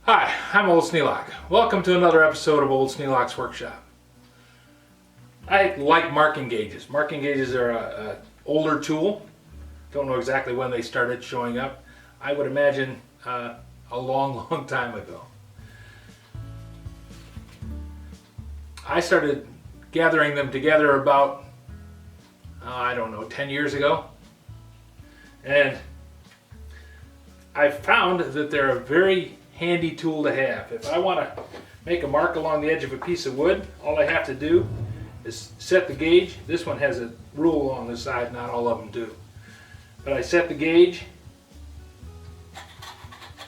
Hi, I'm Old Sneelock. Welcome to another episode of Old Sneelock's Workshop. I like marking gauges. Marking gauges are an older tool. Don't know exactly when they started showing up. I would imagine a long time ago. I started gathering them together about, I don't know, 10 years ago. And I found that they're a very handy tool to have. If I want to make a mark along the edge of a piece of wood, all I have to do is set the gauge. This one has a rule on the side, not all of them do. But I set the gauge,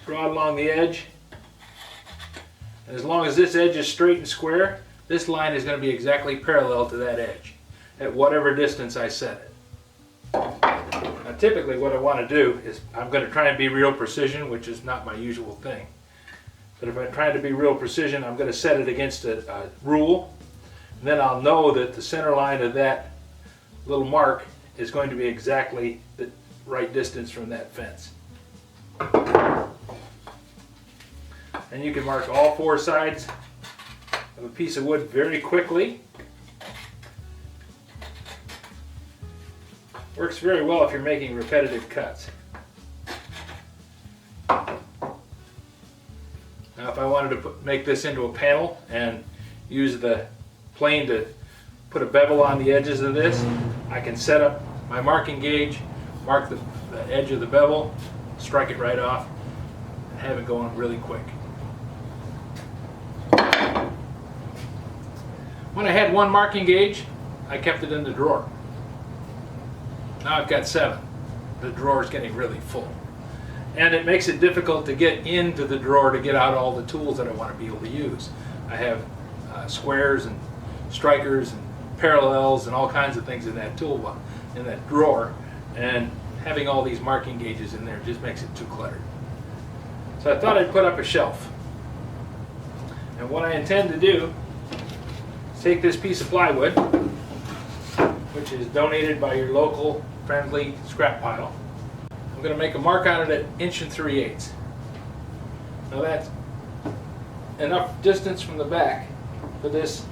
draw it along the edge, and as long as this edge is straight and square, this line is going to be exactly parallel to that edge at whatever distance I set it. Now typically what I want to do is I'm going to try and be real precision, which is not my usual thing. But if I'm trying to be real precision, I'm going to set it against a rule. And then I'll know that the center line of that little mark is going to be exactly the right distance from that fence. And you can mark all four sides of a piece of wood very quickly. Works very well if you're making repetitive cuts. Now if I wanted to make this into a panel and use the plane to put a bevel on the edges of this, I can set up my marking gauge, mark the edge of the bevel, strike it right off, and have it going really quick. When I had one marking gauge, I kept it in the drawer. Now I've got 7. The drawer is getting really full. And it makes it difficult to get into the drawer to get out all the tools that I want to be able to use. I have squares and strikers and parallels and all kinds of things in that in that drawer, and having all these marking gauges in there just makes it too cluttered. So I thought I'd put up a shelf. And what I intend to do is take this piece of plywood, which is donated by your local friendly scrap pile. I'm going to make a mark on it at 1 3/8. Now that's enough distance from the back for this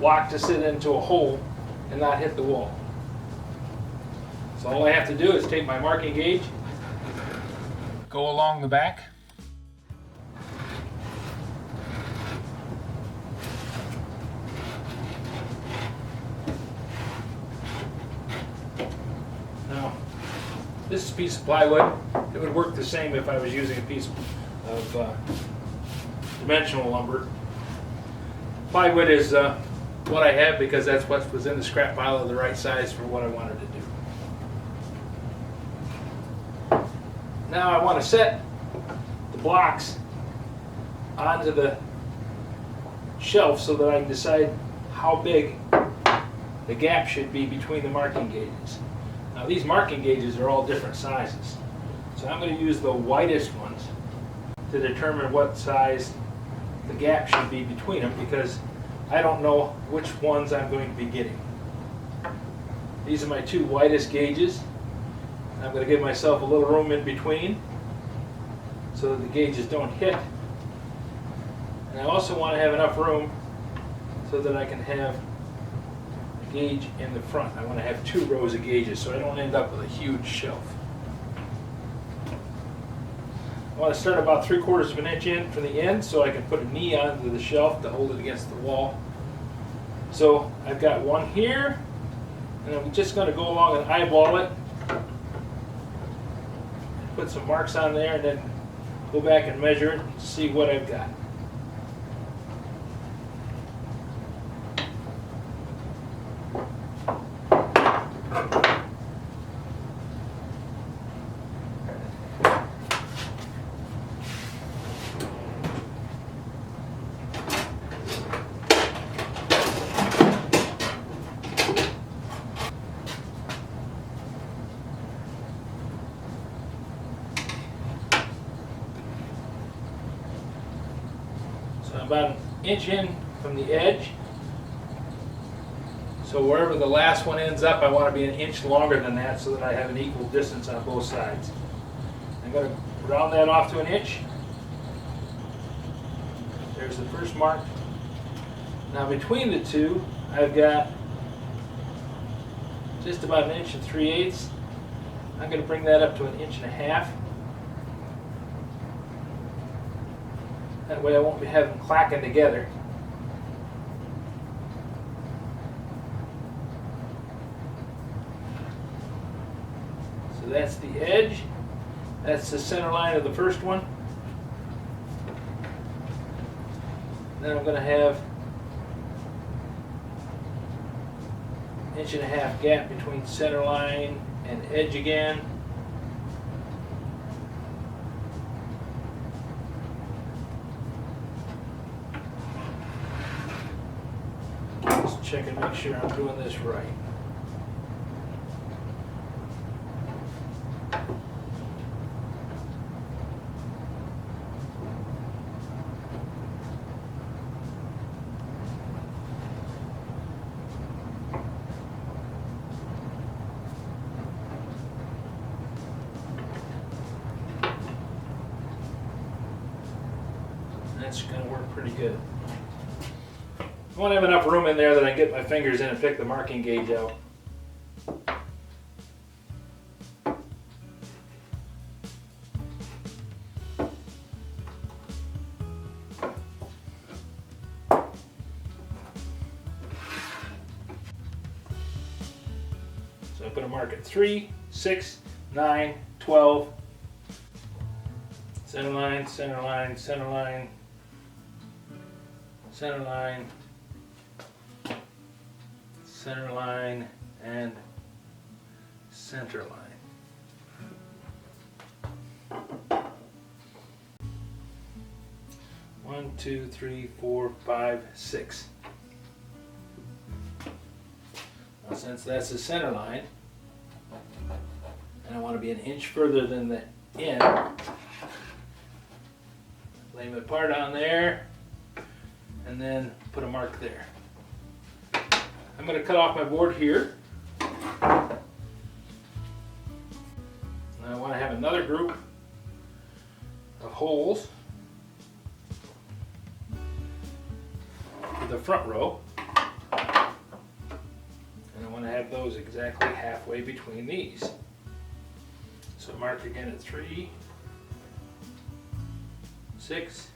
block to sit into a hole and not hit the wall. So all I have to do is take my marking gauge, go along the back, this is a piece of plywood. It would work the same if I was using a piece of dimensional lumber. Plywood is what I have because that's what was in the scrap pile of the right size for what I wanted to do. Now I want to set the blocks onto the shelf so that I can decide how big the gap should be between the marking gauges. Now these marking gauges are all different sizes. So I'm going to use the widest ones to determine what size the gap should be between them, because I don't know which ones I'm going to be getting. These are my 2 widest gauges. I'm going to give myself a little room in between so that the gauges don't hit. And I also want to have enough room so that I can have gauge in the front. I want to have 2 rows of gauges so I don't end up with a huge shelf. I want to start about 3/4 of an inch in from the end so I can put a knee onto the shelf to hold it against the wall. So I've got one here, and I'm just going to go along and eyeball it, put some marks on there, and then go back and measure it and see what I've got. About 1 inch in from the edge. So wherever the last one ends up, I want to be 1 inch longer than that so that I have an equal distance on both sides. I'm going to round that off to 1 inch. There's the first mark. Now between the two, I've got just about 1 3/8 inches. I'm going to bring that up to 1.5 inches. That way I won't have them clacking together. So that's the edge. That's the center line of the first one. Then I'm going to have 1.5 inch gap between center line and edge again. Just check and make sure I'm doing this right. That's going to work pretty good. I want to have enough room in there that I can get my fingers in and pick the marking gauge out. So I'm going to mark it 3, 6, 9, 12. Center line, center line, center line, center line, center line, and center line. 1, 2, 3, 4, 5, 6. Now since that's the center line, and I want to be 1 inch further than the end, lay my part on there, and then put a mark there. I'm going to cut off my board here. And I want to have another group of holes for the front row. And I want to have those exactly halfway between these. So mark again at 3, 6,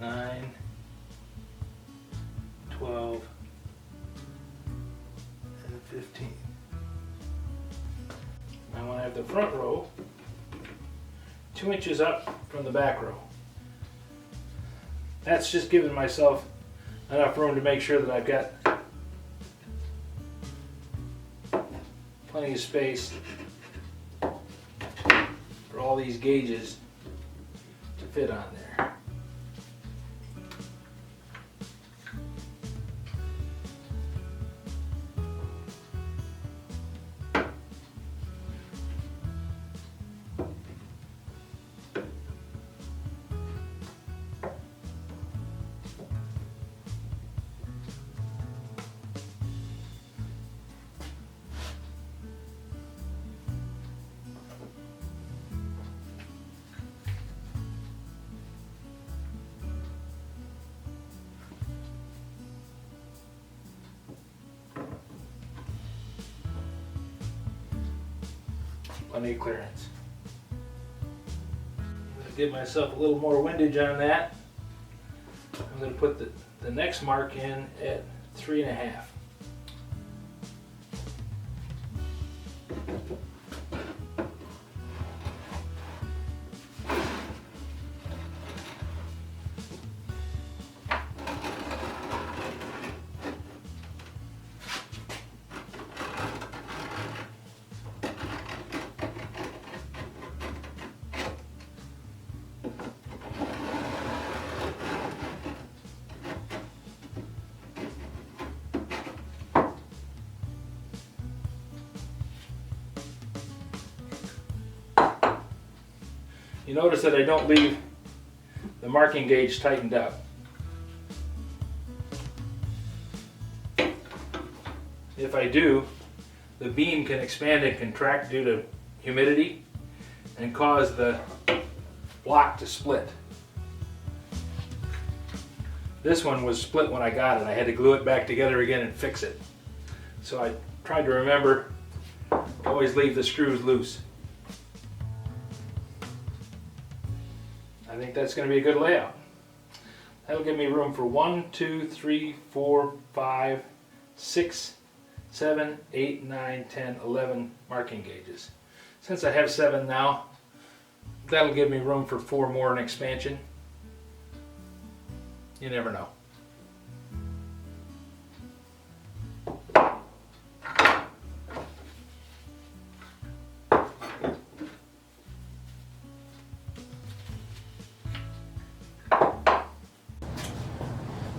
9, 12, and 15. I want to have the front row 2 inches up from the back row. That's just giving myself enough room to make sure that I've got plenty of space for all these gauges to fit on there. Plenty of clearance. I'm going to give myself a little more windage on that. I'm going to put the next mark in at 3.5. You notice that I don't leave the marking gauge tightened up. If I do, the beam can expand and contract due to humidity and cause the block to split. This one was split when I got it. I had to glue it back together again and fix it. So I tried to remember, always leave the screws loose. I think that's going to be a good layout. That'll give me room for 1, 2, 3, 4, 5, 6, 7, 8, 9, 10, 11 marking gauges. Since I have 7 now, that'll give me room for 4 more in expansion. You never know.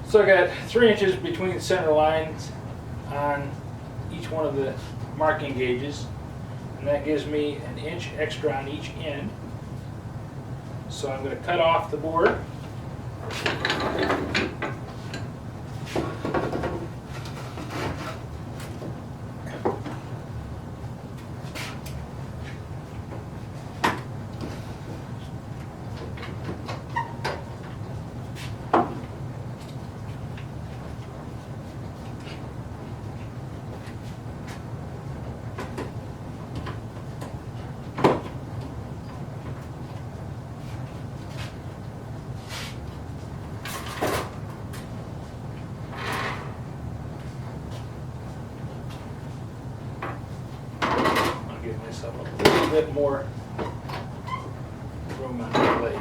So I got 3 inches between the center lines on each one of the marking gauges, and that gives me an inch extra on each end. So I'm going to cut off the board. Give myself a little bit more room on the blade.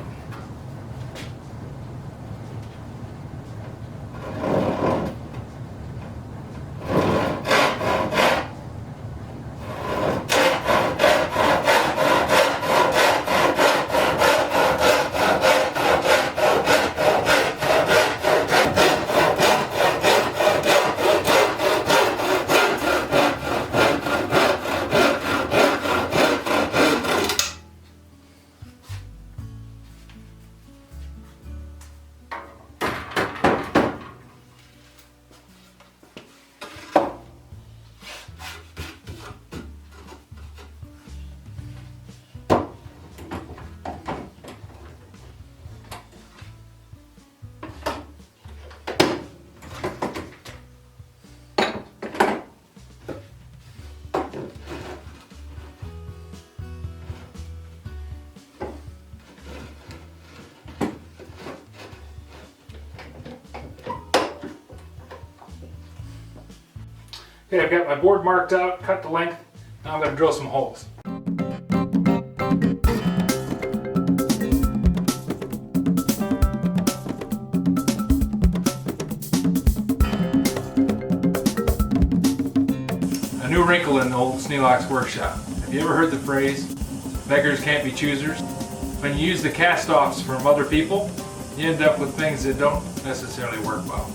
Okay, I've got my board marked out, cut the length. Now I'm going to drill some holes. A new wrinkle in old Sneelock's workshop. Have you ever heard the phrase, beggars can't be choosers? When you use the cast-offs from other people, you end up with things that don't necessarily work well.